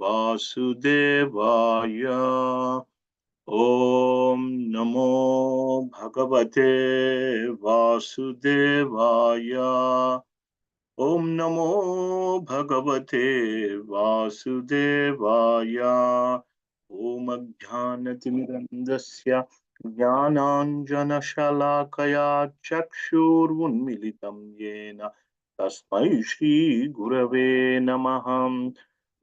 वासुदेवाय। ॐ नमो भगवते वासुदेवाय। ॐ नमो भगवते वासुदेवाय। ॐ अज्ञानतिमिरन्धस्य ज्ञानाञ्जनशलाकया चक्षुरुन्मिलितं येन तस्मै श्रीगुरवे नमः।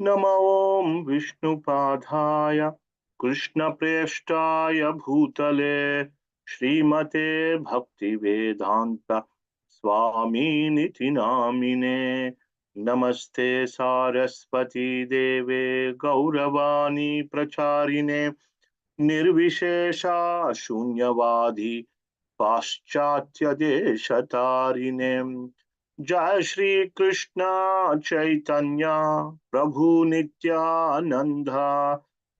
नमो ॐ विष्णुपादाय कृष्णप्रेष्ठाय भूतले श्रीमते भक्तिवेदान्त स्वामिनिति नामिने। नमस्ते सारस्वती देवे गौरवाणी प्रचारिणे निर्विशेषा शून्यवादी पाश्चात्य देशतारिणे। जय श्री कृष्ण चैतन्य प्रभु नित्यानंद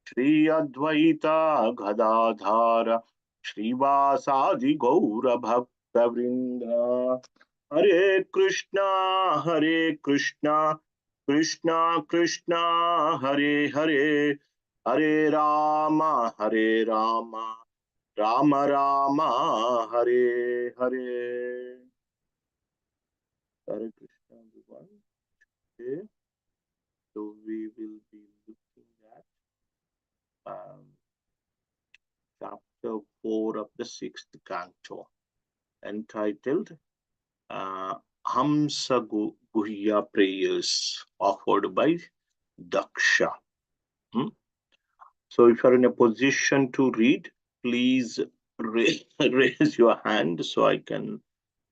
श्री अद्वैता गदाधर श्रीवासादि गौर भक्त वृंद। हरे कृष्णा कृष्णा कृष्णा हरे हरे, हरे Ram Ram Ram Hare Hare. Hare Krishna, everyone. Okay. So we will be looking at chapter 4 of the 6th canto, entitled Hamsa Guhya prayers offered by Daksha. So if you're in a position to read, please raise your hand so I can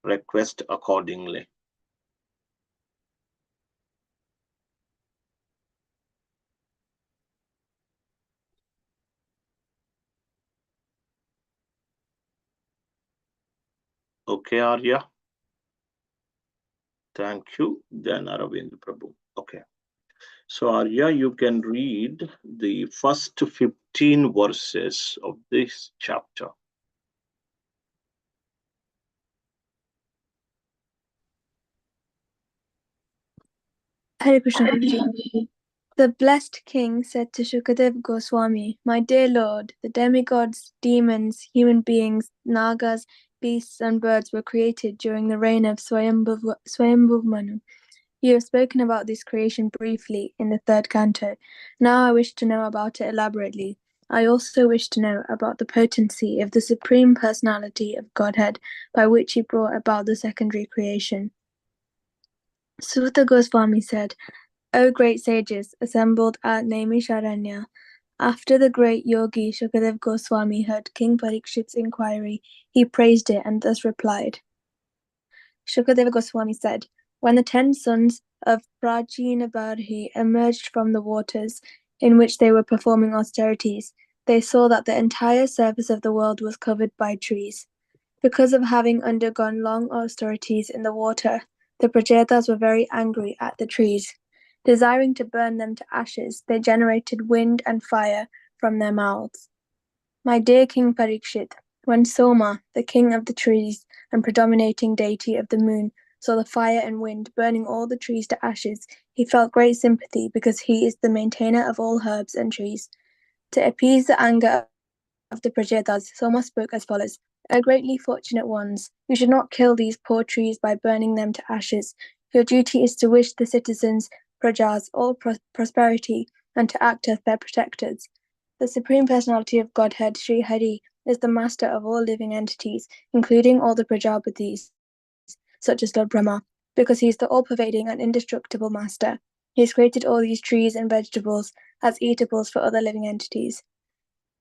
request accordingly. Okay, Arya. Thank you. Then Aravind Prabhu. Okay. So Arya, you can read the first 15 verses of this chapter. Hare Krishna Prabhuji. The blessed king said to Shukadev Goswami, "My dear Lord, the demigods, demons, human beings, nagas, beasts, and birds were created during the reign of Swayambhuv Manu. You have spoken about this creation briefly in the 3rd canto. Now I wish to know about it elaborately. I also wish to know about the potency of the Supreme Personality of Godhead by which he brought about the secondary creation." Suta Goswami said, "O great sages assembled at Naimisharanya, after the great yogi Shukadev Goswami heard King Parikshit's inquiry, he praised it and thus replied." Shukadeva Goswami said, "When the 10 sons of Prajinabarhi emerged from the waters in which they were performing austerities, they saw that the entire surface of the world was covered by trees. Because of having undergone long austerities in the water, the Prajetas were very angry at the trees. Desiring to burn them to ashes, they generated wind and fire from their mouths. My dear King Parikshit, when Soma, the king of the trees and predominating deity of the moon, saw the fire and wind burning all the trees to ashes, he felt great sympathy because he is the maintainer of all herbs and trees. To appease the anger of the Prajetas, Soma spoke as follows: "O greatly fortunate ones, you should not kill these poor trees by burning them to ashes. Your duty is to wish the citizens, Prajas, all prosperity and to act as their protectors. The Supreme Personality of Godhead, Sri Hari, is the master of all living entities, including all the Prajapatis, such as Lord Brahma, because he is the all-pervading and indestructible master. He has created all these trees and vegetables as eatables for other living entities.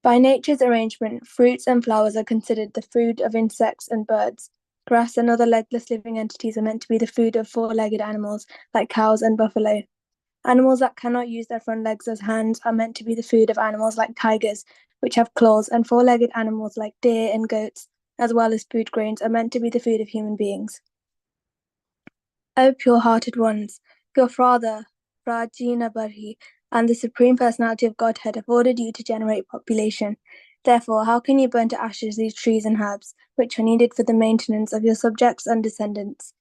By nature's arrangement, fruits and flowers are considered the food of insects and birds. Grass and other legless living entities are meant to be the food of four-legged animals like cows and buffalo. Animals that cannot use their front legs as hands are meant to be the food of animals like tigers, which have claws, and four-legged animals like deer and goats, as well as food grains, are meant to be the food of human beings. O pure-hearted ones, your father, Prajina Barhi, and the Supreme Personality of Godhead have ordered you to generate population. Therefore, how can you burn to ashes these trees and herbs, which are needed for the maintenance of your subjects and descendants?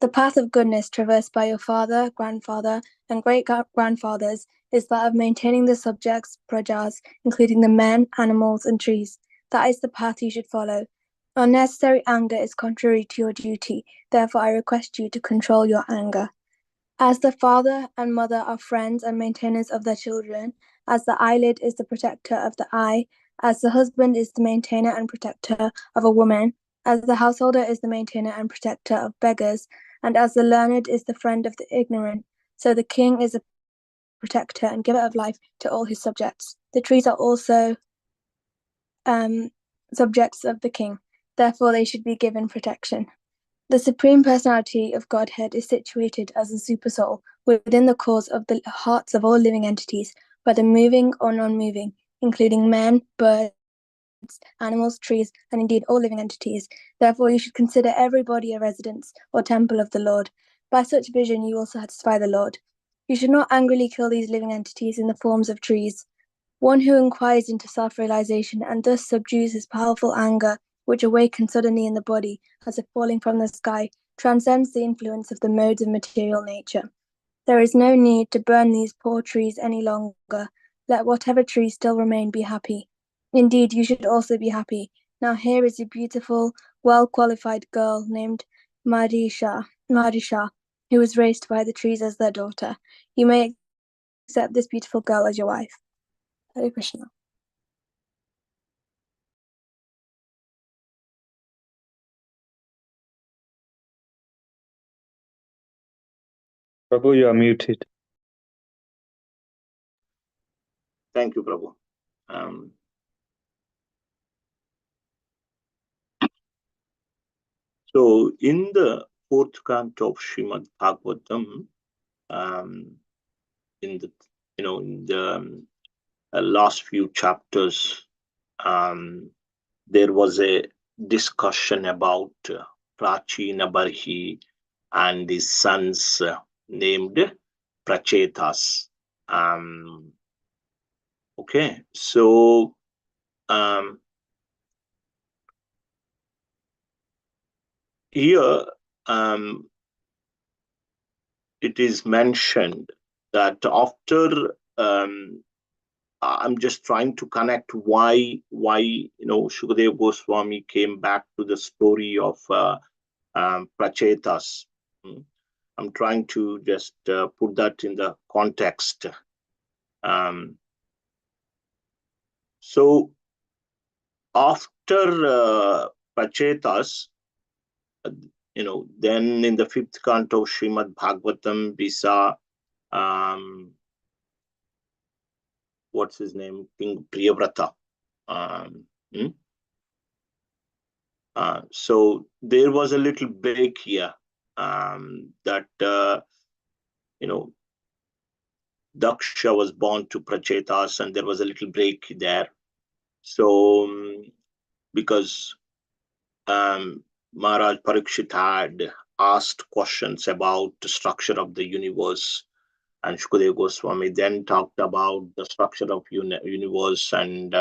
The path of goodness traversed by your father, grandfather, and great-grandfathers is that of maintaining the subjects, prajas, including the men, animals, and trees. That is the path you should follow. Unnecessary anger is contrary to your duty, therefore I request you to control your anger. As the father and mother are friends and maintainers of their children, as the eyelid is the protector of the eye, as the husband is the maintainer and protector of a woman, as the householder is the maintainer and protector of beggars, and as the learned is the friend of the ignorant, so the king is a protector and giver of life to all his subjects. The trees are also subjects of the king, therefore they should be given protection. The Supreme Personality of Godhead is situated as a supersoul within the cause of the hearts of all living entities, whether moving or non-moving, including men, birds, animals, trees, and indeed all living entities. Therefore, you should consider every body a residence or temple of the Lord. By such vision, you will satisfy the Lord. You should not angrily kill these living entities in the forms of trees. One who inquires into self-realization and thus subdues his powerful anger, which awakens suddenly in the body, as if falling from the sky, transcends the influence of the modes of material nature. There is no need to burn these poor trees any longer. Let whatever trees still remain be happy. Indeed, you should also be happy. Now here is a beautiful, well-qualified girl named Marisha, who was raised by the trees as their daughter. You may accept this beautiful girl as your wife. Hare Krishna. Prabhu, you are muted. Thank you, Prabhu. Um, so in the fourth canto of Srimad Bhagavatam, in the last few chapters, there was a discussion about Prachina Barhi and his sons named Prachetas. Okay, so here it is mentioned that after I'm just trying to connect why Shukadev Goswami came back to the story of Prachetas. I'm trying to just put that in the context. So after Prachetas, then in the fifth canto of Srimad Bhagavatam, we saw what's his name, King Priyavrata. So there was a little break here that Daksha was born to Prachetas, and there was a little break there. So because Maharaj Parikshit had asked questions about the structure of the universe, and Shukadeva Goswami then talked about the structure of universe, and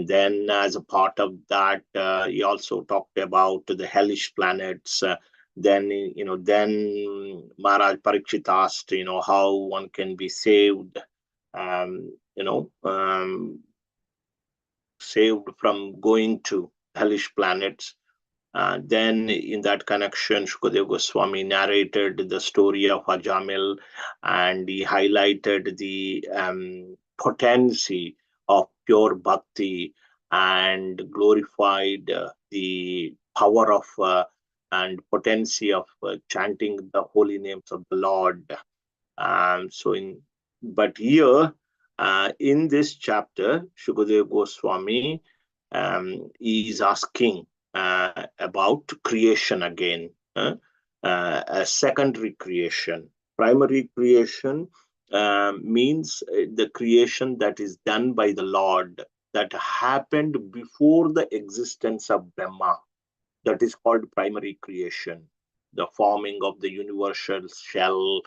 then as a part of that, he also talked about the hellish planets. Then Maharaj Parikshit asked, how one can be saved, saved from going to hellish planets. Then, in that connection, Shukadeva Goswami narrated the story of Ajamil, and he highlighted the potency of pure bhakti and glorified the power of and potency of chanting the holy names of the Lord. But here, in this chapter, Shukadeva Goswami is asking about creation again, a secondary creation. Primary creation means the creation that is done by the Lord, that happened before the existence of Brahma. That is called primary creation, the forming of the universal shell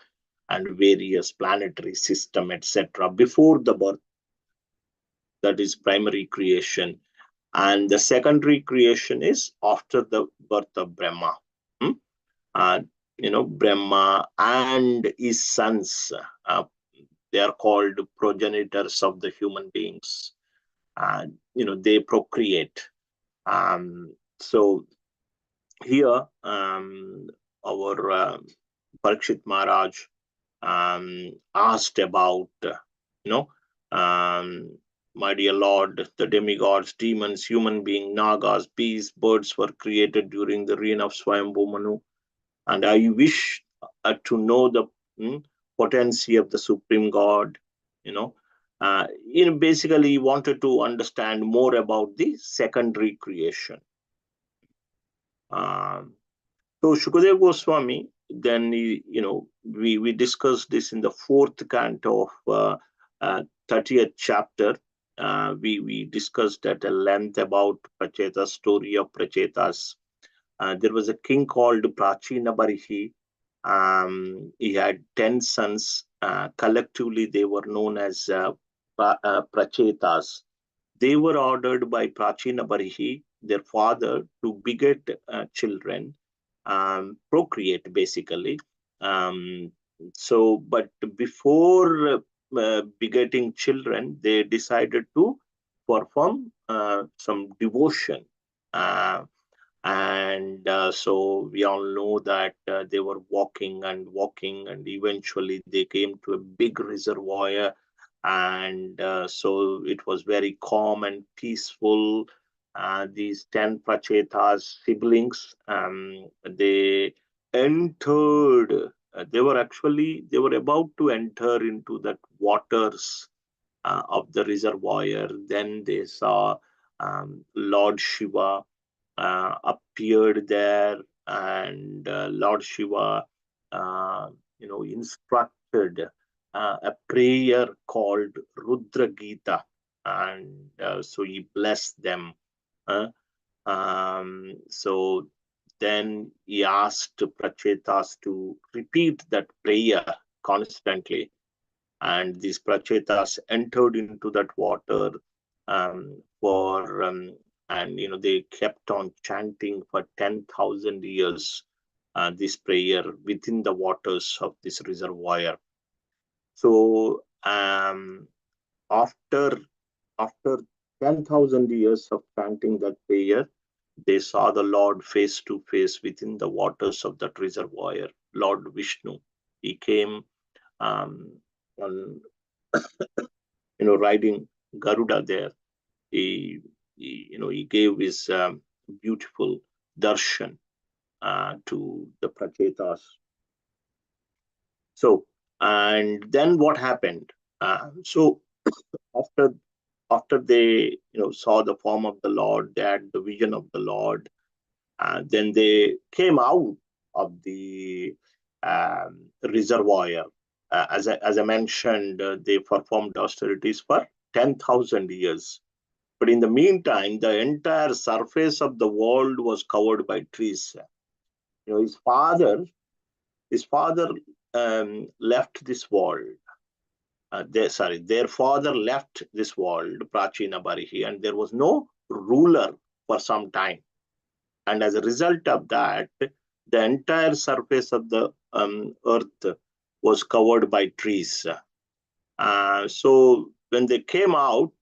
and various planetary system, etc. Before the birth, that is primary creation. And the secondary creation is after the birth of Brahma. Brahma and his sons. They are called progenitors of the human beings. They procreate. So here, our Parikshit Maharaj asked about, my dear Lord, the demigods, demons, human beings, nagas, beasts, birds were created during the reign of Swayambhu Manu. And I wish to know the potency of the Supreme God. Basically, he wanted to understand more about the secondary creation. So Shukadeva Goswami, then we discussed this in the fourth canto of 30th chapter. We discussed at a length about Prachetas, story of Prachetas. There was a king called Prachina Barihi. He had 10 sons. Collectively, they were known as Prachetas. They were ordered by Prachina Barihi, their father, to beget children, procreate basically. But before begetting children, they decided to perform some devotion. So we all know that they were walking, and eventually they came to a big reservoir. And so it was very calm and peaceful. These 10 Prachetas siblings, they entered, they were about to enter into that waters of the reservoir. Then they saw Lord Shiva appeared there, and Lord Shiva, instructed a prayer called Rudra Gita, and so he blessed them. So then he asked Prachetas to repeat that prayer constantly, and these Prachetas entered into that water and they kept on chanting for 10,000 years this prayer within the waters of this reservoir. So after 10,000 years of chanting that prayer, they saw the Lord face to face within the waters of that reservoir. Lord Vishnu, he came on riding Garuda there. He gave his beautiful darshan to the Prachetas. So, and then what happened? So after they saw the form of the Lord, they had the vision of the Lord, then they came out of the reservoir. As I mentioned, they performed austerities for 10,000 years. But in the meantime, the entire surface of the world was covered by trees. His father left this world. Their father left this world, Prachina Barihi, and there was no ruler for some time. And as a result of that, the entire surface of the earth was covered by trees. So when they came out,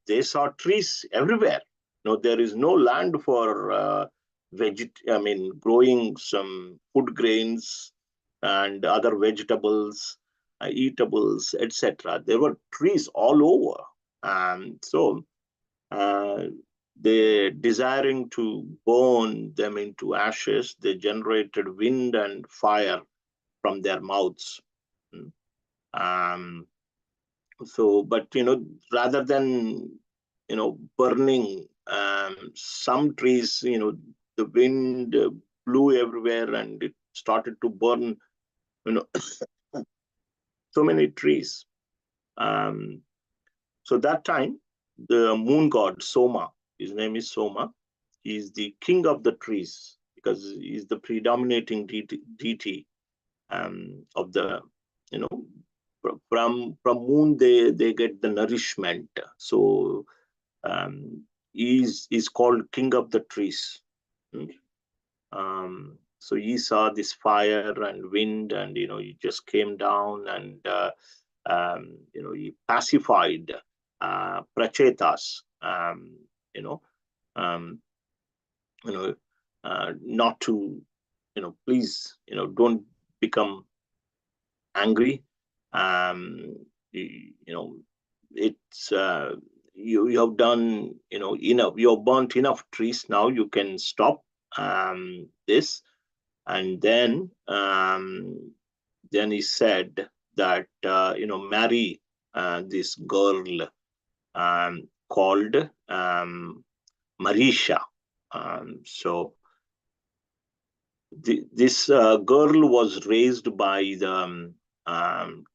they saw trees everywhere. There is no land for growing some food grains and other vegetables, eatables, etc. There were trees all over. So they, desiring to burn them into ashes, they generated wind and fire from their mouths. But rather than burning some trees, the wind blew everywhere and it started to burn so many trees. So that time, the moon god Soma, his name is Soma, he is the king of the trees because he is the predominating deity of the from moon they get the nourishment. So he's called king of the trees. So he saw this fire and wind, and he just came down, and he pacified Prachetas, um, not to, please, don't become angry. It's you have done, enough. You have burnt enough trees. Now you can stop this. And then he said that marry this girl called Marisha. So this girl was raised by the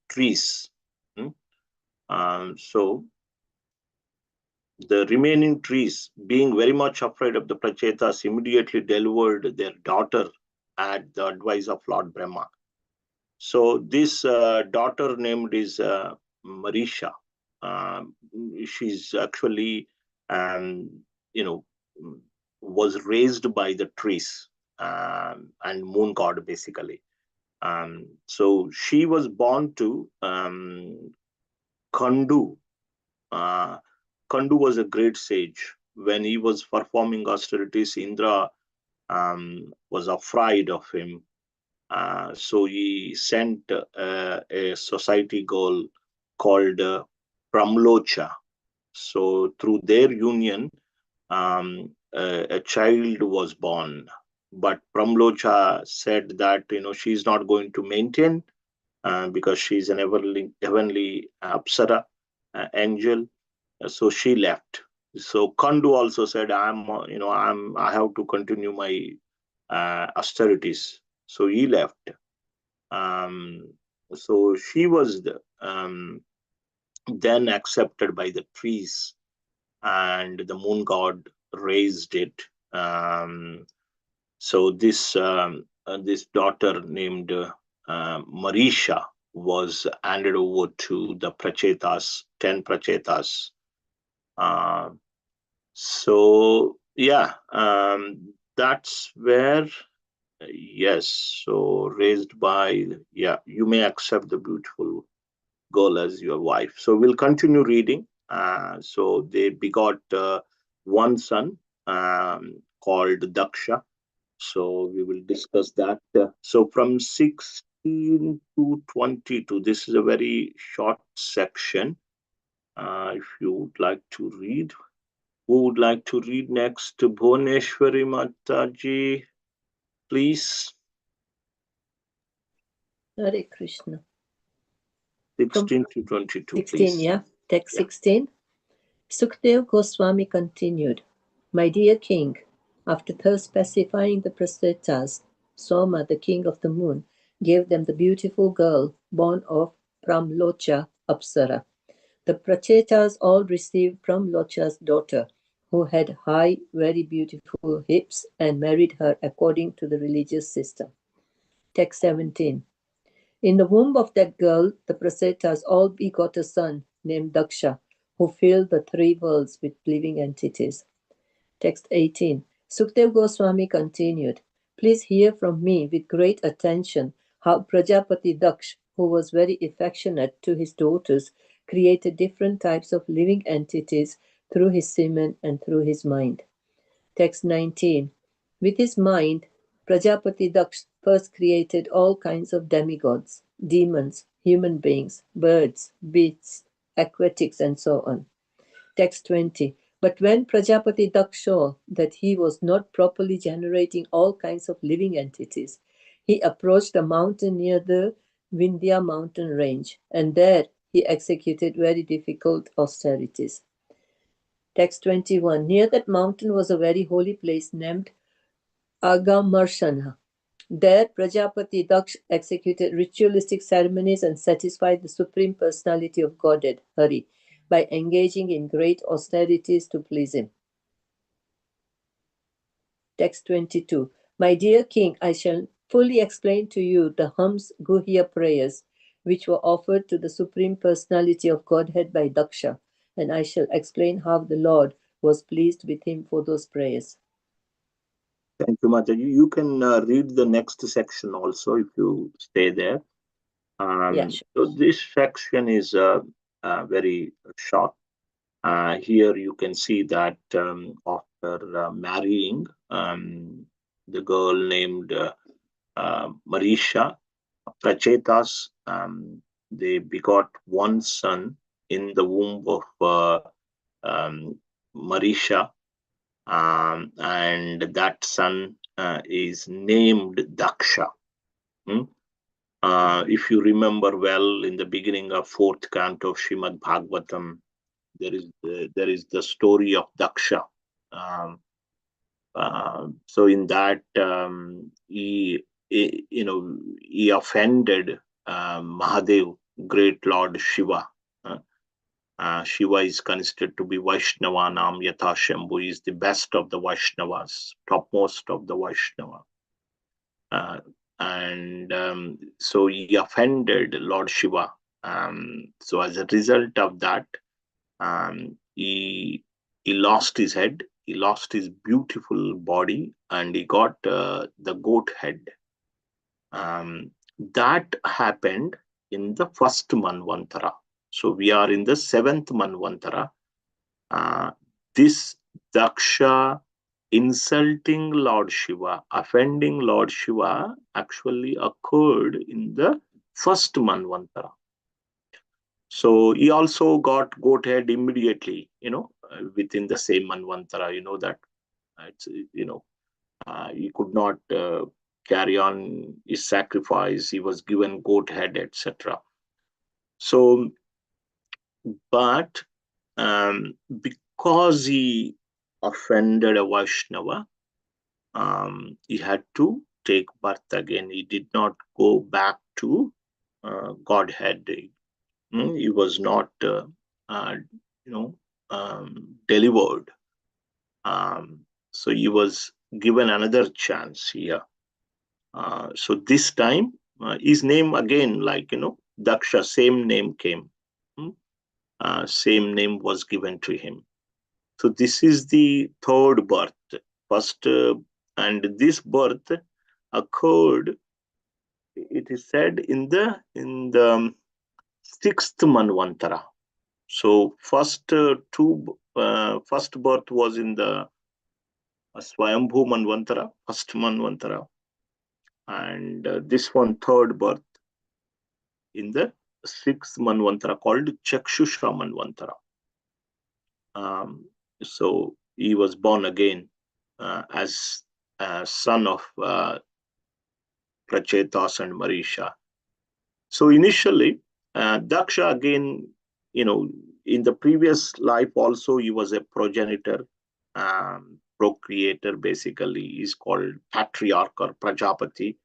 trees. So the remaining trees, being very much afraid of the Prachetas, immediately delivered their daughter at the advice of Lord Brahma. So this daughter named is Marisha. She's actually, was raised by the trees and moon god, basically. So she was born to Kandu. Kandu was a great sage. When he was performing austerities, Indra was afraid of him. So he sent a society girl called Pramlocha. So through their union, a child was born. But Pramlocha said that she's not going to maintain because she's an heavenly Apsara angel. So she left. So Kandu also said, I have to continue my austerities. So he left. So she was then accepted by the trees, and the moon god raised it. So this daughter named Marisha was handed over to the Prachetas, 10 Prachetas. So yeah, that's where, yes. So raised by, yeah, you may accept the beautiful girl as your wife. So we'll continue reading. So they begot one son called Daksha. So we will discuss that. So from 16 to 22, this is a very short section. If you would like to read, who would like to read next? Bhuneshwari Mataji, please. Hare Krishna. 16 to 22, 16, please. yeah. Text 16. Sukdev Goswami continued, My dear king, after thus specifying the Prasetas, Soma, the king of the moon, gave them the beautiful girl born of Pramlocha Apsara. The Prachetas all received Pramlocha's daughter, who had high, very beautiful hips, and married her according to the religious system. Text 17. In the womb of that girl, the Prasetas all begot a son named Daksha, who filled the three worlds with living entities. Text 18. Sukdev Goswami continued, Please hear from me with great attention how Prajapati Daksh, who was very affectionate to his daughters, created different types of living entities through his semen and through his mind. Text 19. With his mind, Prajapati Daksh first created all kinds of demigods, demons, human beings, birds, beasts, aquatics, and so on. Text 20. But when Prajapati Daksh saw that he was not properly generating all kinds of living entities, he approached a mountain near the Vindhya mountain range, and there he executed very difficult austerities. Text 21. Near that mountain was a very holy place named Agamarshana. There, Prajapati Daksh executed ritualistic ceremonies and satisfied the Supreme Personality of Godhead, Hari, by engaging in great austerities to please him. Text 22. My dear king, I shall fully explain to you the Hams Guhya prayers, which were offered to the Supreme Personality of Godhead by Daksha, and I shall explain how the Lord was pleased with him for those prayers. Thank you, Mataji. You can read the next section also if you stay there. Yeah, sure. So this section is very short. Here you can see that after marrying the girl named Marisha, Prachetas, they begot one son in the womb of Marisha, and that son is named Daksha. Hmm? If you remember well, in the beginning of fourth canto of Srimad Bhagavatam, there is the story of Daksha. Um, so in that, he offended Mahadev, great Lord Shiva. Shiva is considered to be Vaishnavanam Yatha Shambhu, is the best of the Vaishnavas, topmost of the Vaishnava. Uh, and so he offended Lord Shiva. So as a result of that, he lost his head, he lost his beautiful body, and he got the goat head. That happened in the first Manvantara. So we are in the seventh Manvantara. This Daksha insulting Lord Shiva, offending Lord Shiva, actually occurred in the first Manvantara. So he also got goat head immediately, within the same Manvantara. You know that it's he could not carry on his sacrifice. He was given goat head, etc. So, but because he offended a Vaishnava, he had to take birth again. He did not go back to Godhead. He was not, you know, delivered. So he was given another chance here. So this time, his name again, Daksha, same name came. Same name was given to him. So this is the third birth. First, and this birth occurred, it is said, in the sixth Manvantara. So first first birth was in the Swayambhu Manvantara, first Manvantara, and this one third birth in the sixth Manvantara called Chakshusha Manvantara. So he was born again as a son of Prachetas and Marisha. So initially, Daksha again, in the previous life also, he was a progenitor, procreator, basically. He's called patriarch or Prajapati.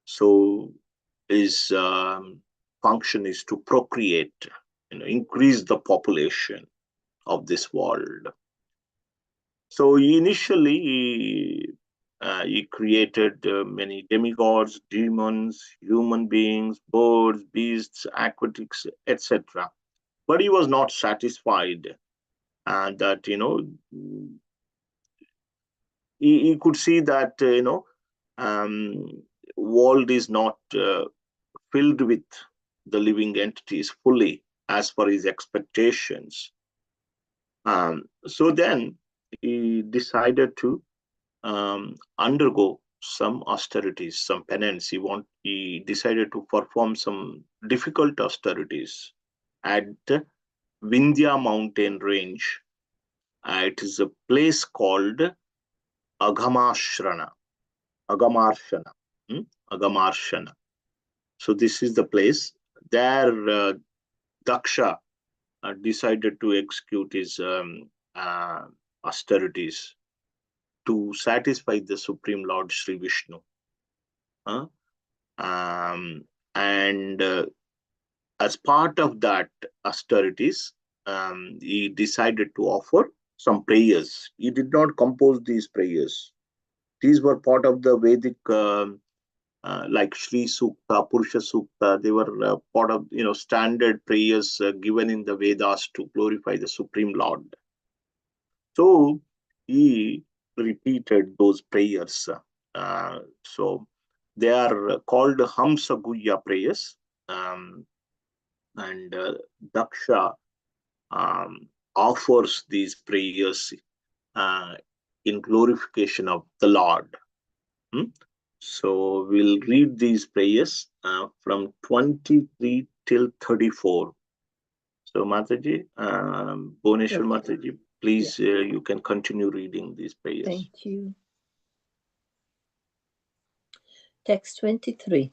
So his function is to procreate, increase the population of this world. So initially, he created many demigods, demons, human beings, birds, beasts, aquatics, etc. But he was not satisfied, and that he could see that world is not filled with the living entities fully as per his expectations. So then he decided to undergo some austerities, some penance. He decided to perform some difficult austerities at the Vindhya mountain range. It is a place called Agamarshana. Agamarshana. Agamarshana. So this is the place. There, Daksha decided to execute his austerities to satisfy the Supreme Lord Sri Vishnu. And as part of that austerities, he decided to offer some prayers. He did not compose these prayers. These were part of the Vedic, like Shri Sukta, Purusha Sukta. They were part of standard prayers given in the Vedas to glorify the Supreme Lord. So he repeated those prayers. So they are called Hamsaguya prayers. And Daksha offers these prayers in glorification of the Lord. So we'll read these prayers from 23 till 34. So Mataji, Bhuneshwar Mataji, please, you can continue reading these prayers. Thank you. Text 23.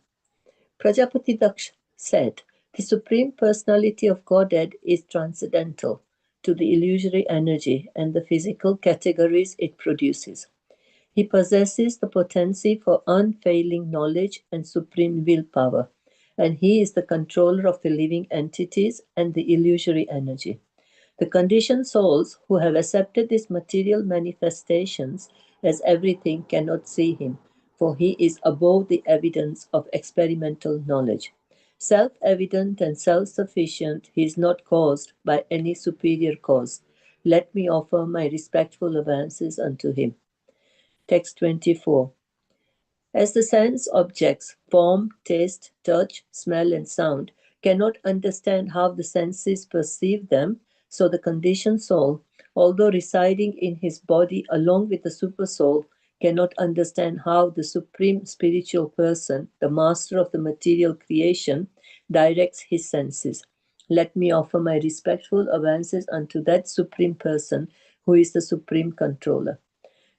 Prajapati Daksha said, the Supreme Personality of Godhead is transcendental to the illusory energy and the physical categories it produces. He possesses the potency for unfailing knowledge and supreme willpower, and he is the controller of the living entities and the illusory energy. The conditioned souls who have accepted these material manifestations as everything cannot see him, for he is above the evidence of experimental knowledge. Self-evident and self-sufficient, he is not caused by any superior cause. Let me offer my respectful advances unto him. Text 24. As the sense objects, form, taste, touch, smell, and sound, cannot understand how the senses perceive them, so the conditioned soul, although residing in his body along with the supersoul, cannot understand how the supreme spiritual person, the master of the material creation, directs his senses. Let me offer my respectful advances unto that supreme person who is the supreme controller.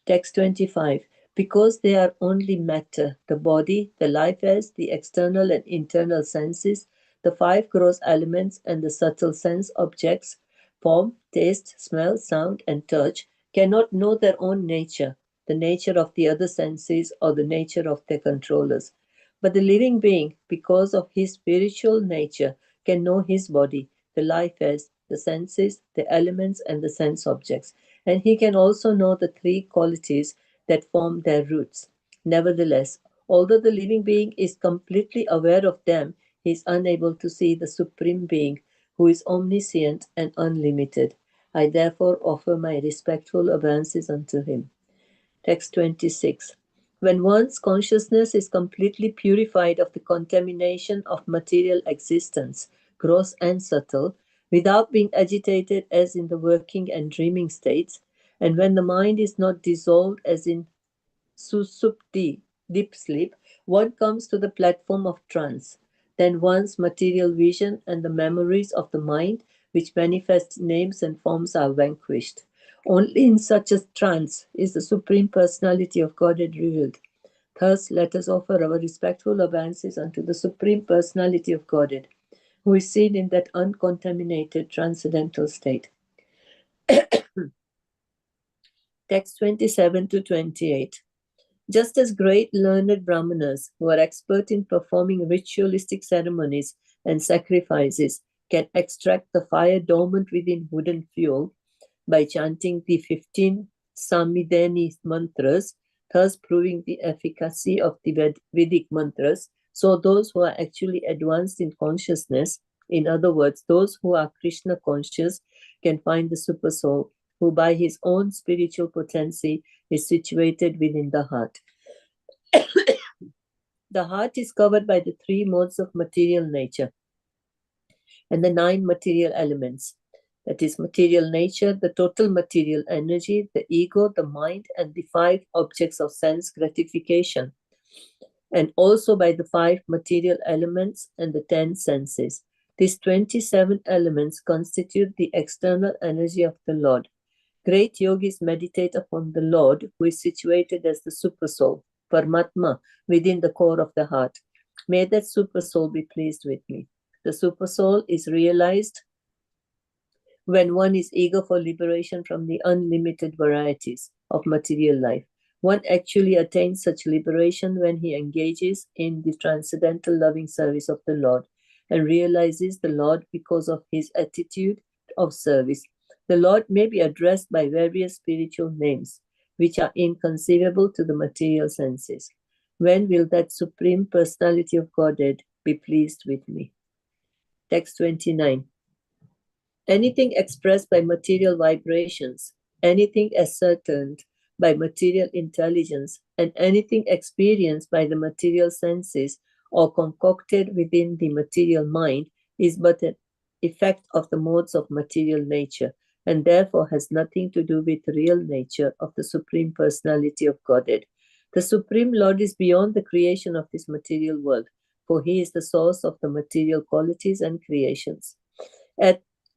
Text 25. Because they are only matter, the body, the life as, the external and internal senses, the five gross elements and the subtle sense objects, form, taste, smell, sound, and touch, cannot know their own nature, the nature of the other senses, or the nature of their controllers. But the living being, because of his spiritual nature, can know his body, the life as, the senses, the elements, and the sense objects, and he can also know the three qualities that form their roots. Nevertheless, although the living being is completely aware of them, he is unable to see the Supreme Being, who is omniscient and unlimited. I therefore offer my respectful advances unto him. Text 26. When one's consciousness is completely purified of the contamination of material existence, gross and subtle, without being agitated as in the working and dreaming states, and when the mind is not dissolved as in susupti, deep sleep, one comes to the platform of trance. Then one's material vision and the memories of the mind, which manifest names and forms, are vanquished. Only in such a trance is the Supreme Personality of Godhead revealed. Thus, let us offer our respectful advances unto the Supreme Personality of Godhead, who is seen in that uncontaminated transcendental state. Text 27 to 28. Just as great learned Brahmanas, who are expert in performing ritualistic ceremonies and sacrifices, can extract the fire dormant within wooden fuel by chanting the 15 Samidani mantras, thus proving the efficacy of the Vedic mantras, so those who are actually advanced in consciousness, in other words, those who are Krishna conscious, can find the Supersoul, who by his own spiritual potency is situated within the heart. The heart is covered by the three modes of material nature and the 9 material elements. That is, material nature, the total material energy, the ego, the mind, and the 5 objects of sense gratification, and also by the 5 material elements and the 10 senses. These 27 elements constitute the external energy of the Lord. Great yogis meditate upon the Lord, who is situated as the Supersoul, Paramatma, within the core of the heart. May that Supersoul be pleased with me. The Supersoul is realized when one is eager for liberation from the unlimited varieties of material life. One actually attains such liberation when he engages in the transcendental loving service of the Lord and realizes the Lord because of his attitude of service. The Lord may be addressed by various spiritual names, which are inconceivable to the material senses. When will that Supreme Personality of Godhead be pleased with me? Text 29. Anything expressed by material vibrations, anything ascertained by material intelligence, and anything experienced by the material senses or concocted within the material mind is but an effect of the modes of material nature, and therefore has nothing to do with the real nature of the Supreme Personality of Godhead. The Supreme Lord is beyond the creation of this material world, for he is the source of the material qualities and creations.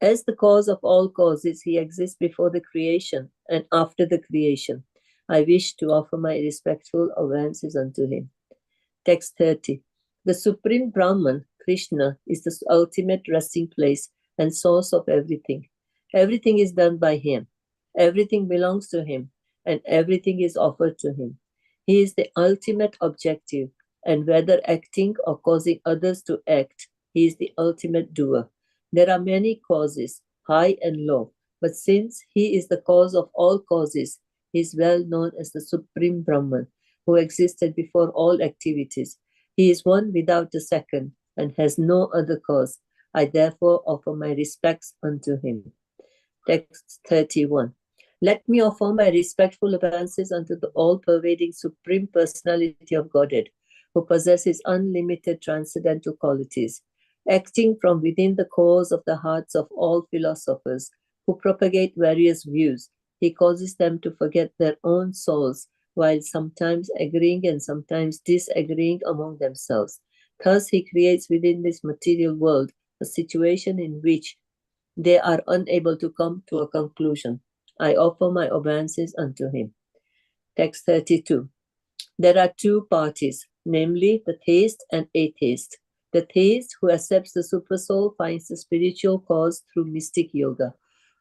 As the cause of all causes, he exists before the creation and after the creation. I wish to offer my respectful obeisances unto him. Text 30. The Supreme Brahman, Krishna, is the ultimate resting place and source of everything. Everything is done by him. Everything belongs to him, and everything is offered to him. He is the ultimate objective, and whether acting or causing others to act, he is the ultimate doer. There are many causes, high and low, but since he is the cause of all causes, he is well known as the Supreme Brahman, who existed before all activities. He is one without a second, and has no other cause. I therefore offer my respects unto him. Text 31. Let me offer my respectful obeisances unto the all-pervading Supreme Personality of Godhead, who possesses unlimited transcendental qualities, acting from within the cores of the hearts of all philosophers who propagate various views. He causes them to forget their own souls, while sometimes agreeing and sometimes disagreeing among themselves. Thus he creates within this material world a situation in which they are unable to come to a conclusion. I offer my obeisances unto him. Text 32. There are two parties, namely the theist and atheist. The theist who accepts the supersoul finds the spiritual cause through mystic yoga.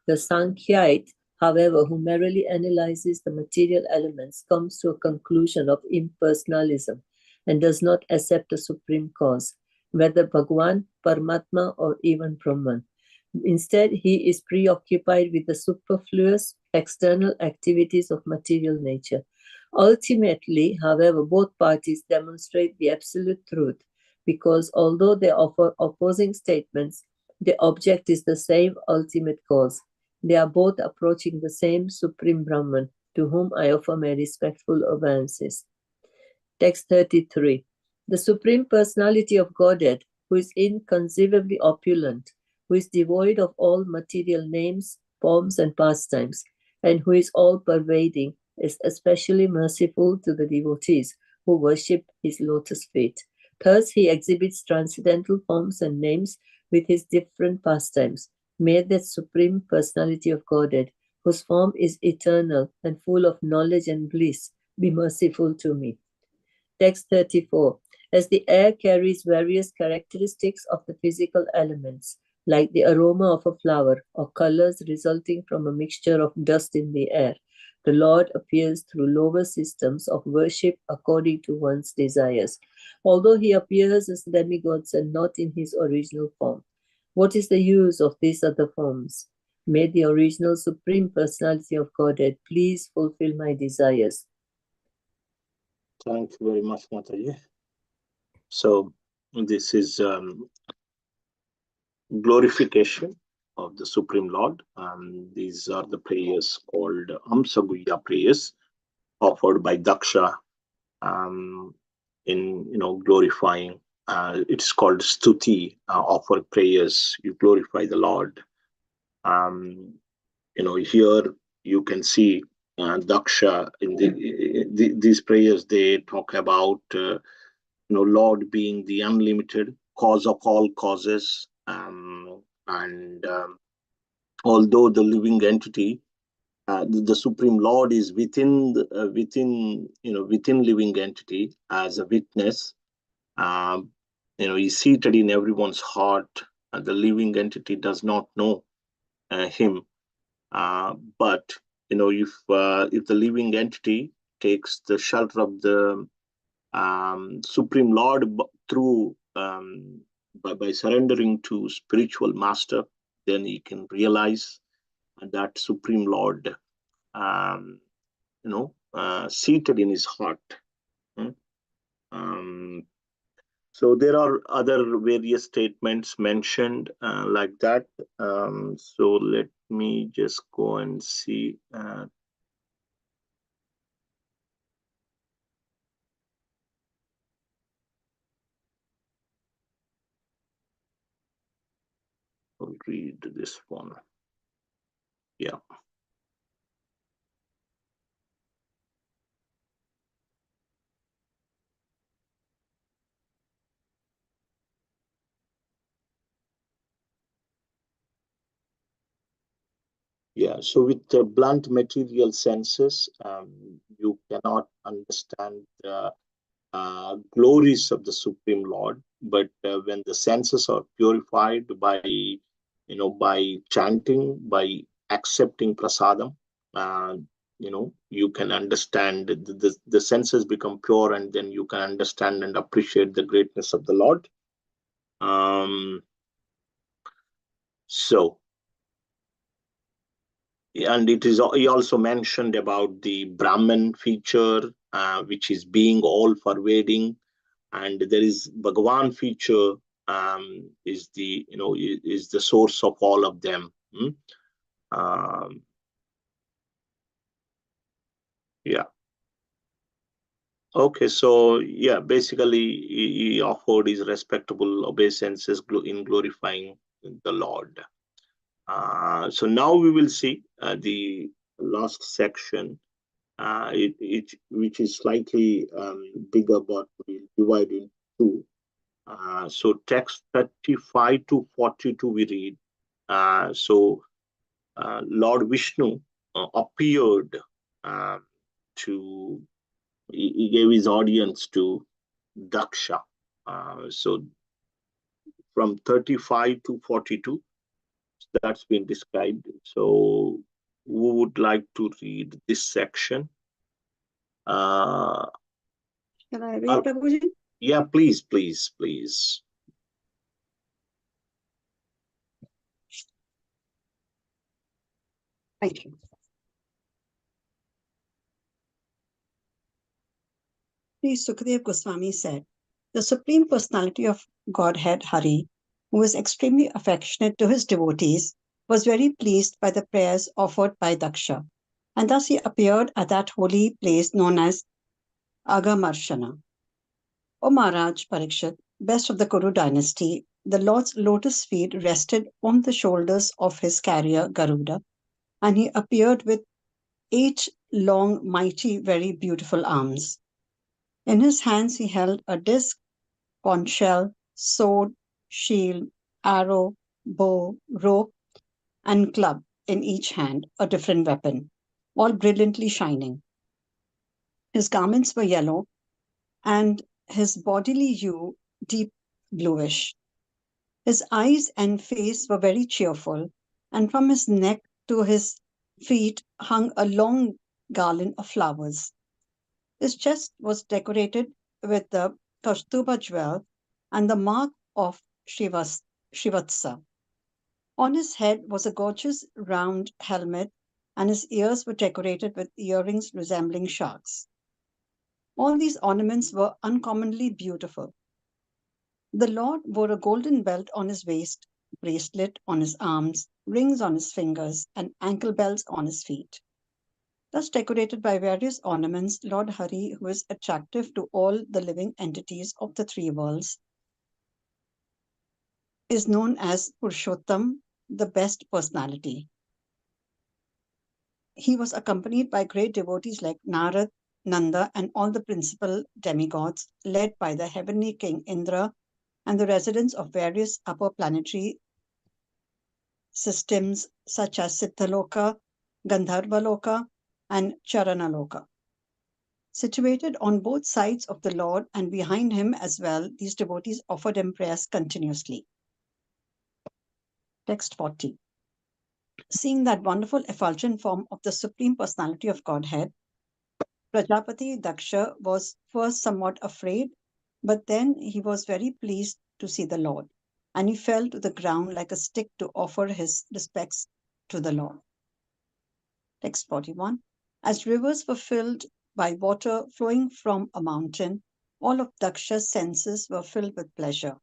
The Sankhyaite, however, who merely analyzes the material elements, comes to a conclusion of impersonalism and does not accept the supreme cause, whether Bhagwan, Paramatma, or even Brahman. Instead, he is preoccupied with the superfluous external activities of material nature. Ultimately, however, both parties demonstrate the absolute truth because although they offer opposing statements, the object is the same ultimate cause. They are both approaching the same Supreme Brahman, to whom I offer my respectful obeisances. Text 33. The Supreme Personality of Godhead, who is inconceivably opulent, who is devoid of all material names, forms, and pastimes, and who is all-pervading, is especially merciful to the devotees who worship his lotus feet. Thus, he exhibits transcendental forms and names with his different pastimes. May that Supreme Personality of Godhead, whose form is eternal and full of knowledge and bliss, be merciful to me. Text 34. As the air carries various characteristics of the physical elements, like the aroma of a flower or colors resulting from a mixture of dust in the air, the Lord appears through lower systems of worship according to one's desires, although he appears as demigods and not in his original form. What is the use of these other forms? May the original Supreme Personality of Godhead please fulfill my desires. Thank you very much, Mataji. So this is glorification of the Supreme Lord. These are the prayers called Amsaguya prayers offered by Daksha in glorifying. It's called Stuti, offer prayers. You glorify the Lord. Here you can see Daksha in these prayers. They talk about Lord being the unlimited cause of all causes, and although the living entity, the Supreme Lord is within living entity as a witness. He's seated in everyone's heart. The living entity does not know him, but if the living entity takes the shelter of the Supreme Lord through by surrendering to spiritual master, then he can realize that Supreme Lord seated in his heart. So there are other various statements mentioned like that. So let me just go and see. I'll read this one. Yeah. Yeah, so with the blunt material senses, you cannot understand the glories of the Supreme Lord. But when the senses are purified by, by chanting, by accepting prasadam, you can understand the senses become pure, and then you can understand and appreciate the greatness of the Lord. So. And he also mentioned about the Brahman feature, which is being all pervading, and there is Bhagavan feature, is the source of all of them. Yeah. Okay, so yeah, basically he offered his respectable obeisances in glorifying the Lord. So now we will see the last section, which is slightly bigger, but we'll divide in two. So text 35 to 42 we read. Lord Vishnu appeared to, he gave his audience to Daksha. So from 35 to 42, that's been described. So who would like to read this section? Shall I read, Prabhuji? Yeah, please, please, please. Thank you. Sri Sukadev Goswami said, the Supreme Personality of Godhead, Hari, who was extremely affectionate to his devotees, was very pleased by the prayers offered by Daksha, and thus he appeared at that holy place known as Agamarshana. O Maharaj Parikshit, best of the Kuru dynasty, the Lord's lotus feet rested on the shoulders of his carrier Garuda, and he appeared with 8 long, mighty, very beautiful arms. In his hands he held a disc, conch shell, sword, shield, arrow, bow, rope, and club in each hand, a different weapon, all brilliantly shining. His garments were yellow, and his bodily hue deep bluish. His eyes and face were very cheerful, and from his neck to his feet hung a long garland of flowers. His chest was decorated with the Kaustuba jewel and the mark of Shivatsa. On his head was a gorgeous round helmet, and his ears were decorated with earrings resembling sharks. All these ornaments were uncommonly beautiful. The Lord wore a golden belt on his waist, bracelet on his arms, rings on his fingers, and ankle bells on his feet. Thus decorated by various ornaments, Lord Hari, who is attractive to all the living entities of the 3 worlds, is known as Purushottam, the best personality. He was accompanied by great devotees like Narad, Nanda, and all the principal demigods, led by the heavenly king Indra and the residents of various upper planetary systems such as Siddhaloka, Gandharvaloka, and Charanaloka. Situated on both sides of the Lord and behind him as well, these devotees offered him prayers continuously. Text 40. Seeing that wonderful effulgent form of the Supreme Personality of Godhead, Prajapati Daksha was first somewhat afraid, but then he was very pleased to see the Lord, and he fell to the ground like a stick to offer his respects to the Lord. Text 41. As rivers were filled by water flowing from a mountain, all of Daksha's senses were filled with pleasure.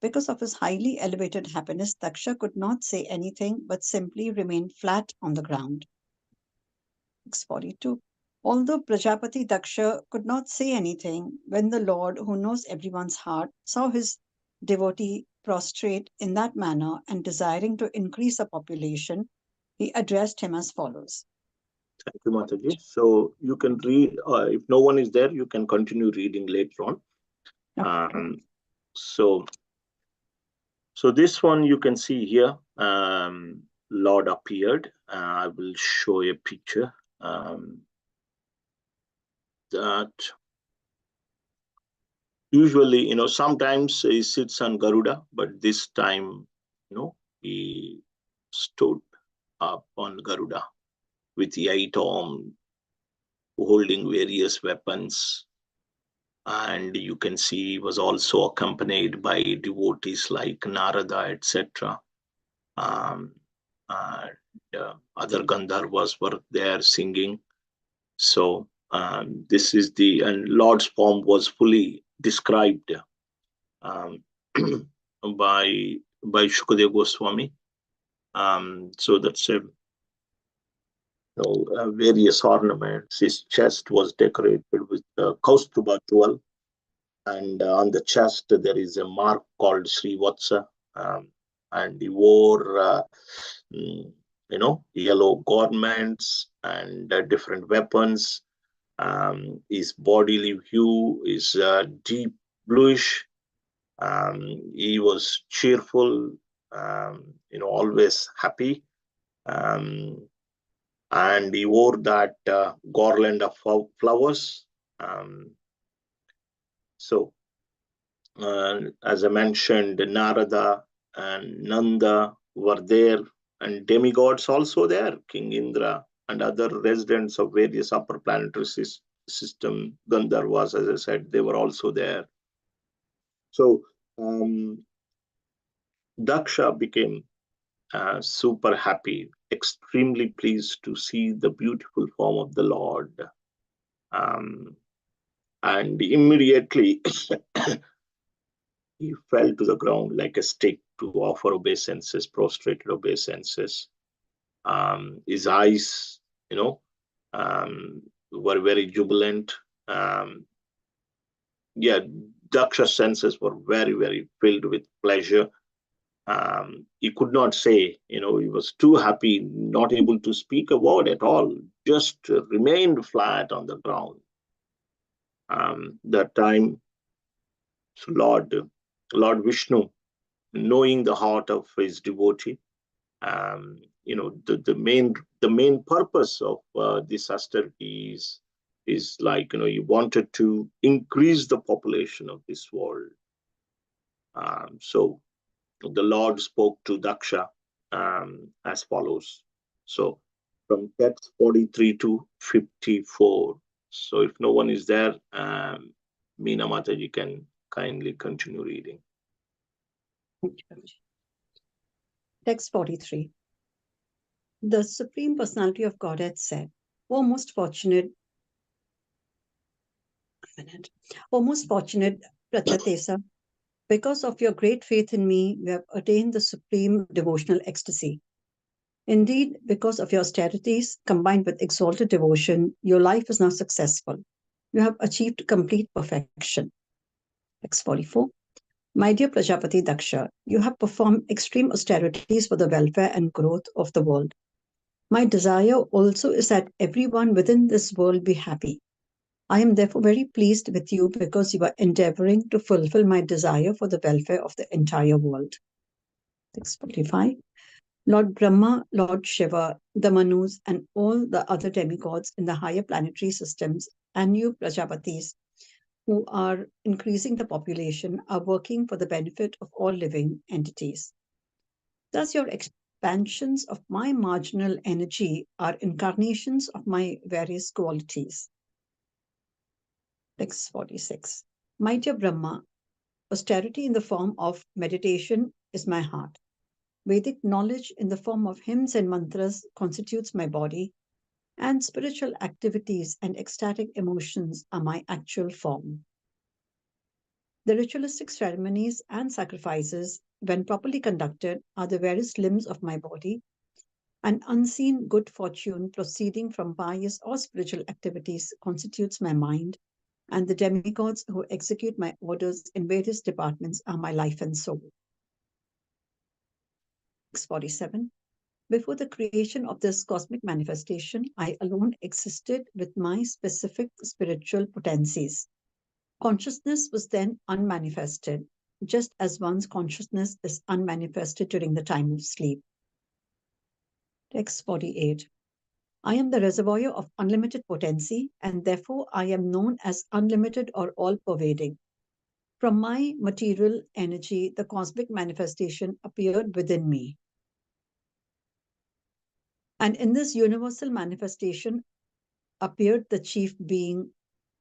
Because of his highly elevated happiness, Daksha could not say anything but simply remained flat on the ground. Text 42. Although Prajapati Daksha could not say anything, when the Lord, who knows everyone's heart, saw his devotee prostrate in that manner and desiring to increase the population, he addressed him as follows. Thank you, Mataji. So you can read, if no one is there, you can continue reading later on. Okay. So this one you can see here, Lord appeared. I will show a picture that usually, sometimes he sits on Garuda, but this time, he stood up on Garuda with the 8 arms, holding various weapons. And you can see he was also accompanied by devotees like Narada, etc. And other Gandharvas were there singing. So this is and Lord's form was fully described um, by Shukadeva Goswami. So that's various ornaments. His chest was decorated with Kaustuba jewel, and on the chest there is a mark called Srivatsa, and he wore yellow garments and different weapons. His bodily hue is deep bluish. He was cheerful, always happy. And he wore that garland of flowers. So, as I mentioned, Narada and Nanda were there, and demigods also there, King Indra and other residents of various upper planetary system, Gandharvas, as I said, they were also there. So, Daksha became super happy, extremely pleased to see the beautiful form of the Lord. And immediately he fell to the ground like a stick to offer obeisances, prostrated obeisances. His eyes, were very jubilant. Daksha's senses were very, very filled with pleasure. He could not say, he was too happy, not able to speak a word at all, just remained flat on the ground. That time, Lord Vishnu, knowing the heart of his devotee, the main purpose of this austerity is like, he wanted to increase the population of this world. So the Lord spoke to Daksha as follows. So from text 43 to 54. So if no one is there, Meena Mataji can kindly continue reading. Text 43. The Supreme Personality of Godhead said, O most fortunate Pratyatesa, because of your great faith in me, you have attained the supreme devotional ecstasy. Indeed, because of your austerities combined with exalted devotion, your life is now successful. You have achieved complete perfection. Text 44. My dear Prajapati Daksha, you have performed extreme austerities for the welfare and growth of the world. My desire also is that everyone within this world be happy. I am therefore very pleased with you because you are endeavoring to fulfill my desire for the welfare of the entire world. Text 45. Lord Brahma, Lord Shiva, the Manus, and all the other demigods in the higher planetary systems, and you Prajapatis, who are increasing the population, are working for the benefit of all living entities. Thus, your expansions of my marginal energy are incarnations of my various qualities. Text 46. My dear Brahma, austerity in the form of meditation is my heart. Vedic knowledge in the form of hymns and mantras constitutes my body, and spiritual activities and ecstatic emotions are my actual form. The ritualistic ceremonies and sacrifices, when properly conducted, are the various limbs of my body. An unseen good fortune proceeding from pious or spiritual activities constitutes my mind, and the demigods who execute my orders in various departments are my life and soul. Text 47. Before the creation of this cosmic manifestation, I alone existed with my specific spiritual potencies. Consciousness was then unmanifested, just as one's consciousness is unmanifested during the time of sleep. Text 48. I am the reservoir of unlimited potency, and therefore I am known as unlimited or all-pervading. From my material energy, the cosmic manifestation appeared within me. And in this universal manifestation appeared the chief being,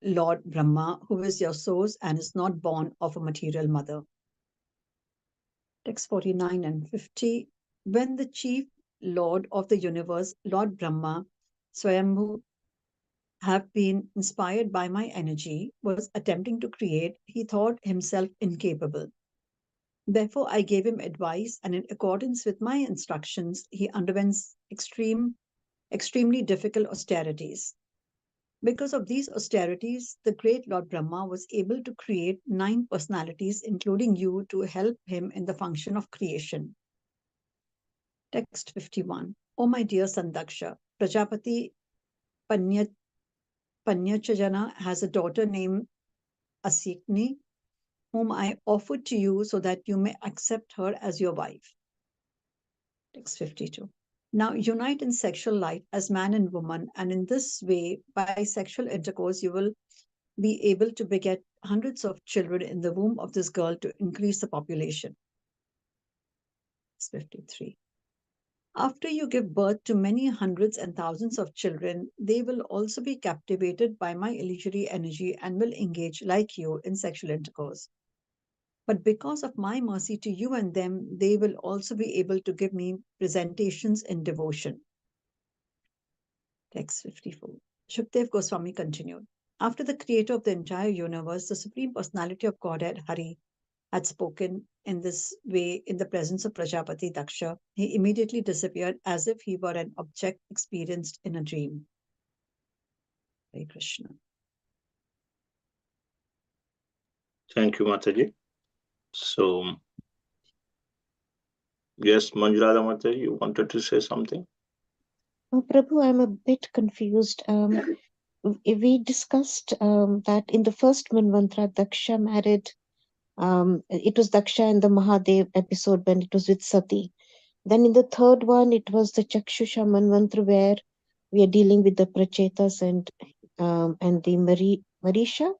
Lord Brahma, who is your source and is not born of a material mother. Text 49 and 50. When the chief Lord of the universe, Lord Brahma, Swayambhu, have been inspired by my energy, was attempting to create, he thought himself incapable. Therefore, I gave him advice, and in accordance with my instructions, he underwent extremely difficult austerities. Because of these austerities, the great Lord Brahma was able to create 9 personalities, including you, to help him in the function of creation. Text 51. O my dear Sandaksha, Prajapati Panyachajana has a daughter named Asikni, whom I offered to you so that you may accept her as your wife. Text 52. Now unite in sexual life as man and woman, and in this way, by sexual intercourse, you will be able to beget hundreds of children in the womb of this girl to increase the population. Text 53. After you give birth to many hundreds and thousands of children, they will also be captivated by my illusory energy and will engage, like you, in sexual intercourse. But because of my mercy to you and them, they will also be able to give me presentations in devotion. Text 54. Shukdev Goswami continued. After the creator of the entire universe, the Supreme Personality of Godhead, Hari, had spoken in this way in the presence of Prajapati Daksha, he immediately disappeared as if he were an object experienced in a dream. Hare Krishna. Thank you, Mataji. So, yes, Manjurada Mataji, you wanted to say something? Prabhu, I'm a bit confused. We discussed that in the first Manvantara, Daksha married, it was Daksha in the Mahadev episode when it was with Sati. Then in the third one, it was the Chakshusha Manvantara where we are dealing with the Prachetas and the Marisha.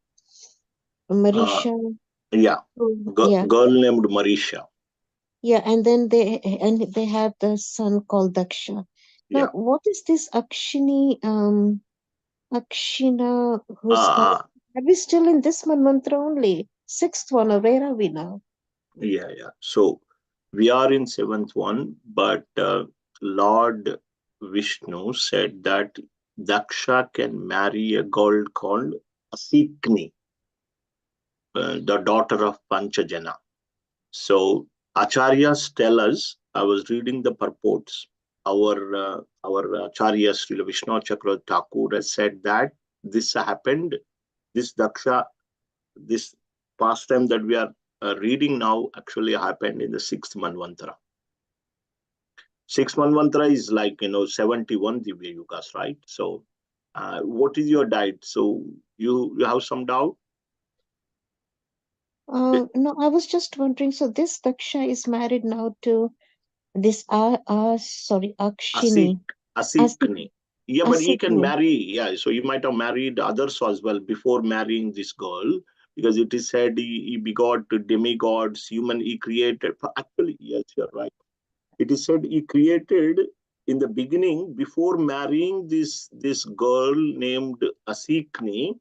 Yeah, Yeah. girl named Marisha. Yeah, and then they have the son called Daksha. Now, Yeah. what is this Akshina who's married? Are we still in this mantra only? Sixth one, or where are we now? Yeah. So we are in 7th one, but Lord Vishnu said that Daksha can marry a girl called Asikni, the daughter of Panchajana. So Acharyas tell us, I was reading the purports, our Acharya Srila Vishnu Chakra Thakur has said that this happened, this Daksha, this pastime that we are reading now actually happened in the 6th Manvantara. 6th Manvantara is like, 71 Divya Yugas, right? So what is your diet? So you have some doubt? No, I was just wondering. So this Daksha is married now to this Akshini. Asikni. Yeah, but he can Asikni. marry. Yeah, so he might have married others as well before marrying this girl, because it is said he begot demigods, human. He created. Actually, yes, you're right. It is said he created in the beginning before marrying this girl named Asikni.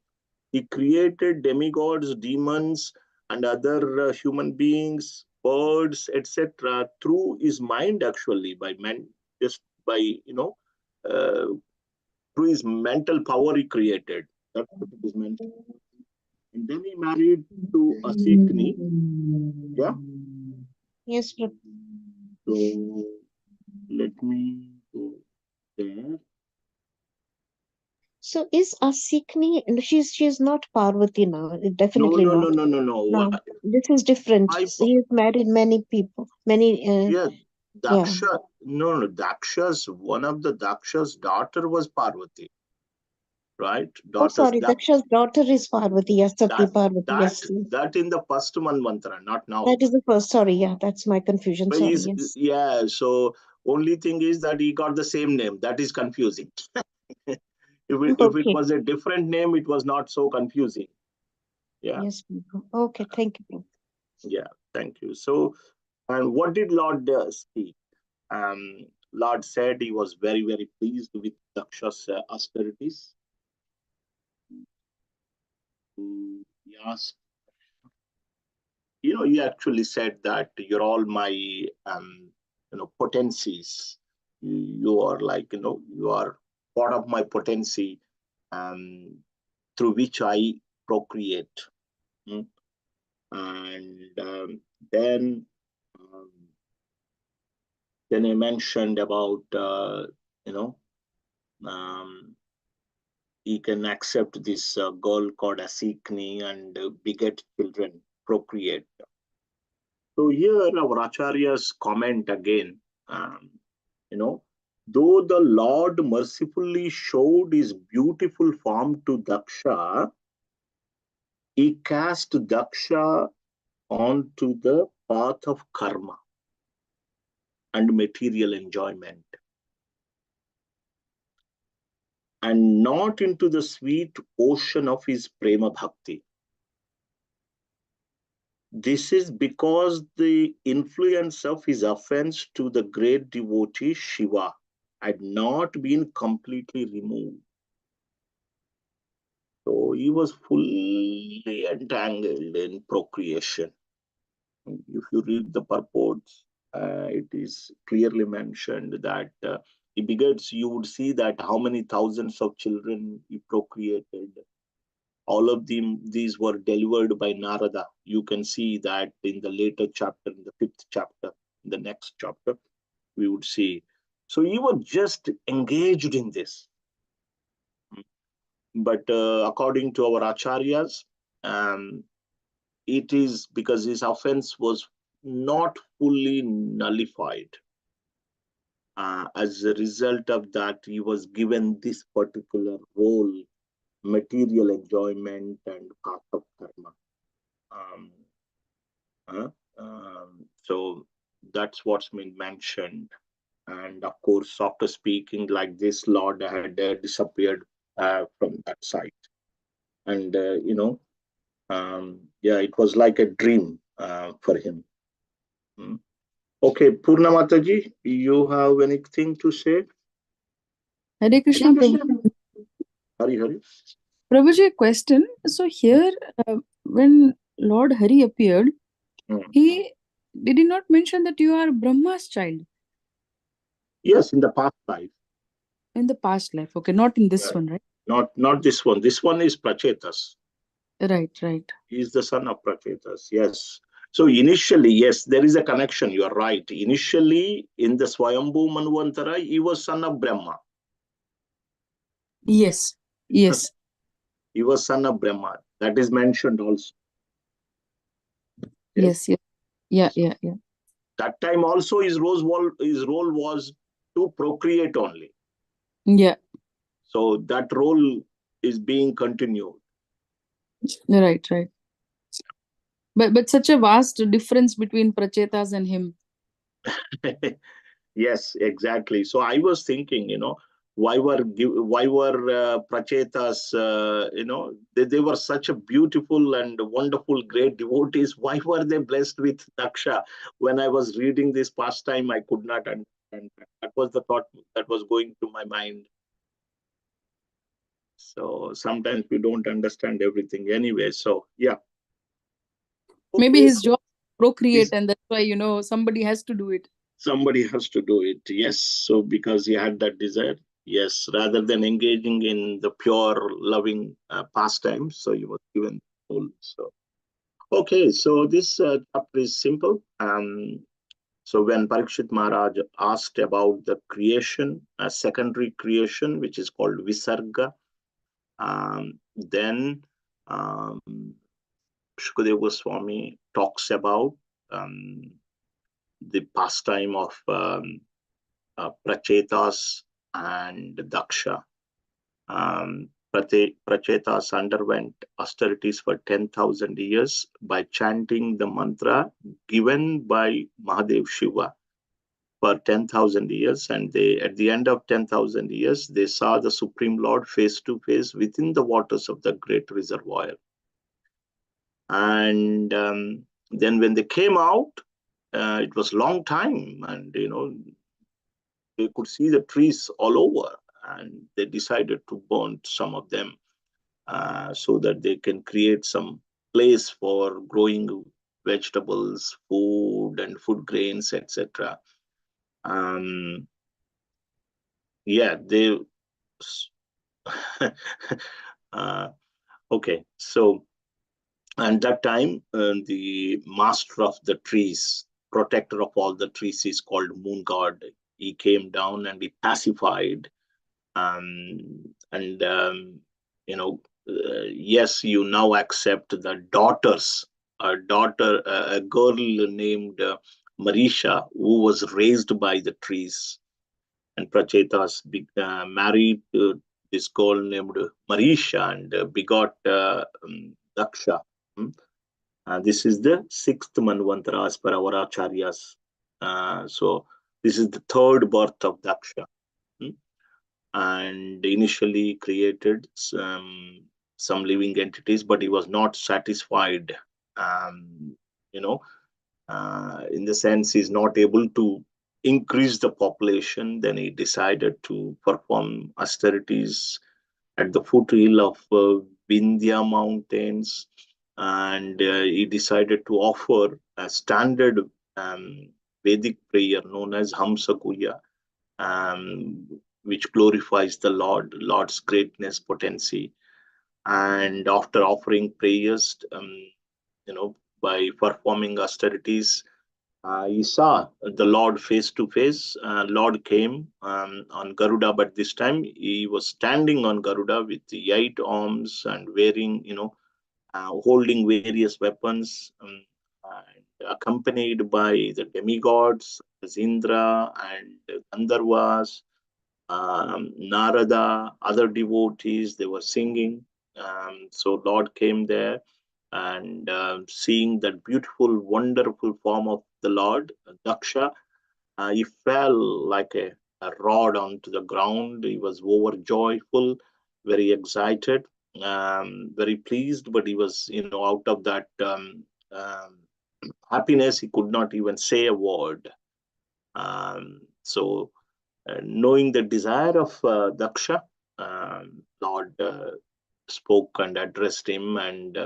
He created demigods, demons, and other human beings, birds, etc., through his mind, actually, by man, just by, uh, through his mental power he created. That's what it is meant. And then he married to Asikni. Yeah. Yes, Prabhu. So let me go there. So is Asikni? She's not Parvati now. Definitely No. not. No, this is different. I, So he has married many people. Many. yeah, Daksha, no, Daksha's, one of the Daksha's daughter was Parvati, right? Oh, sorry, That, Daksha's daughter is Parvati. Yes, Satya Parvati. Yes, yes. that in the first Manvantara, not now. That is the first. Sorry, yeah, that's my confusion. But Sorry, yes. yeah, so only thing is that he got the same name. That is confusing. If it Okay. was a different name, it was not so confusing. Yeah. Yes, Prabhu. Okay, thank you. Yeah, thank you. So, and what did Lord speak? Lord said he was very, very pleased with Daksha's austerities. He asked, he actually said that you're all my, potencies. You are like, you are part of my potency, through which I procreate. Mm. And um, then I mentioned about, um, he can accept this girl called Asikni and beget children, procreate. So here our Acharya's comment again, you know, though the Lord mercifully showed his beautiful form to Daksha, he cast Daksha onto the path of karma and material enjoyment, and not into the sweet ocean of his prema bhakti. This is because the influence of his offense to the great devotee Shiva had not been completely removed. So he was fully entangled in procreation. If you read the purports, it is clearly mentioned that he begets, you would see that how many thousands of children he procreated. All of them, these were delivered by Narada. You can see that in the later chapter, in the 5th chapter, the next chapter, we would see. So he was just engaged in this. But according to our acharyas, it is because his offense was not fully nullified. As a result of that, he was given this particular role, material enjoyment and path of karma. So that's what's been mentioned. And of course, after speaking like this, Lord had disappeared from that site. And, yeah, it was like a dream for him. Okay, Purna Mataji, you have anything to say? Hare Krishna, Prabhu. Hari. Prabhuji, question. So here, when Lord Hari appeared, he did not mention that you are Brahma's child. Yes, in the past life. In the past life, okay, not in this one, right? Not this one. This one is Prachetas. Right. He is the son of Prachetas. Yes. So initially, yes, there is a connection. You are right. Initially, in the Swayambhu Manvantara, he was son of Brahma. Yes. He was son of Brahma. That is mentioned also. Yes. Yeah. That time also his role was to procreate only. Yeah. So that role is being continued. Right. But such a vast difference between Prachetas and him. Yes, exactly. So I was thinking, why were Prachetas, they were such a beautiful and wonderful, great devotees. Why were they blessed with Daksha? When I was reading this pastime, I could not understand. That was the thought that was going through my mind. So sometimes we don't understand everything anyway. So yeah. Okay. Maybe his job procreate, and that's why somebody has to do it. Somebody has to do it. Yes. So because he had that desire, yes, rather than engaging in the pure loving pastime, so he was given full. So okay, so this chapter is simple. So when Parikshit Maharaj asked about the creation, secondary creation, which is called Visarga, then Shukadeva Goswami talks about the pastime of Prachetas and Daksha. Prachetas underwent austerities for 10,000 years by chanting the mantra given by Mahadev Shiva for 10,000 years. And they, at the end of 10,000 years, they saw the Supreme Lord face to face within the waters of the great reservoir. And then when they came out, it was long time, and they could see the trees all over, and they decided to burn some of them so that they can create some place for growing vegetables, food, and food grains, etc. Yeah, they. Okay, so and that time the master of the trees, protector of all the trees, is called Moon God. He came down and he pacified. Yes, you now accept the daughters, a girl named Marisha, who was raised by the trees. And Prachetas married this girl named Marisha and begot Daksha. This is the sixth Manvantara as per our acharyas. So this is the third birth of Daksha. And initially created some living entities, but he was not satisfied. In the sense, he's not able to increase the population. Then he decided to perform austerities at the foothill of Vindhya mountains, and he decided to offer a standard Vedic prayer known as Hamsa Guhya, which glorifies the Lord's greatness, potency. And after offering prayers, by performing austerities, he saw the Lord face to face. Lord came on Garuda, but this time he was standing on Garuda with the 8 arms and wearing, holding various weapons, and accompanied by the demigods, Indra and Gandharvas, Narada, other devotees. They were singing. So Lord came there, and seeing that beautiful, wonderful form of the Lord, Daksha, he fell like a rod onto the ground. He was overjoyful, very excited, very pleased, but he was, out of that happiness, he could not even say a word. So knowing the desire of Daksha, Lord spoke and addressed him, and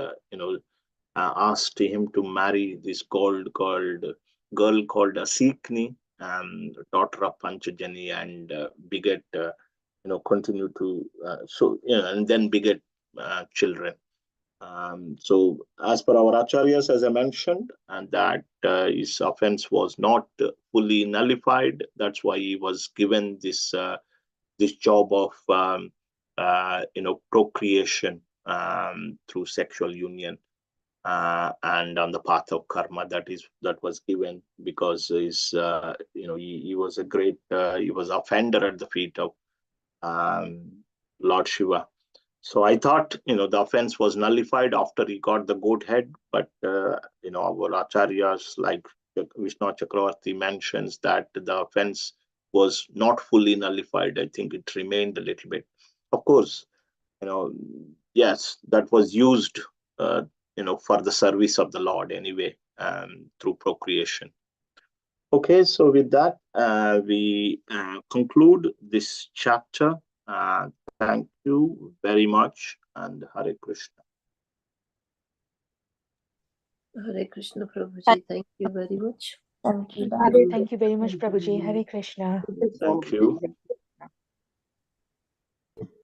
asked him to marry this girl called Asikni, daughter of Panchajani, and beget, continue to and then beget children. So as per our acharyas, as I mentioned, and that his offense was not fully nullified. That's why he was given this job of procreation through sexual union, and on the path of karma that was given, because he was a great he was offender at the feet of Lord Shiva. So I thought, the offense was nullified after he got the goat head, but our acharyas like Vishnu Chakravarti mentions that the offense was not fully nullified. I think it remained a little bit. Of course, yes, that was used, for the service of the Lord anyway, through procreation. Okay, so with that, we conclude this chapter. Thank you very much, and Hare Krishna. Hare Krishna, Prabhuji. Thank you very much. Thank you. Thank you very much, Prabhuji. Hare Krishna. Thank you.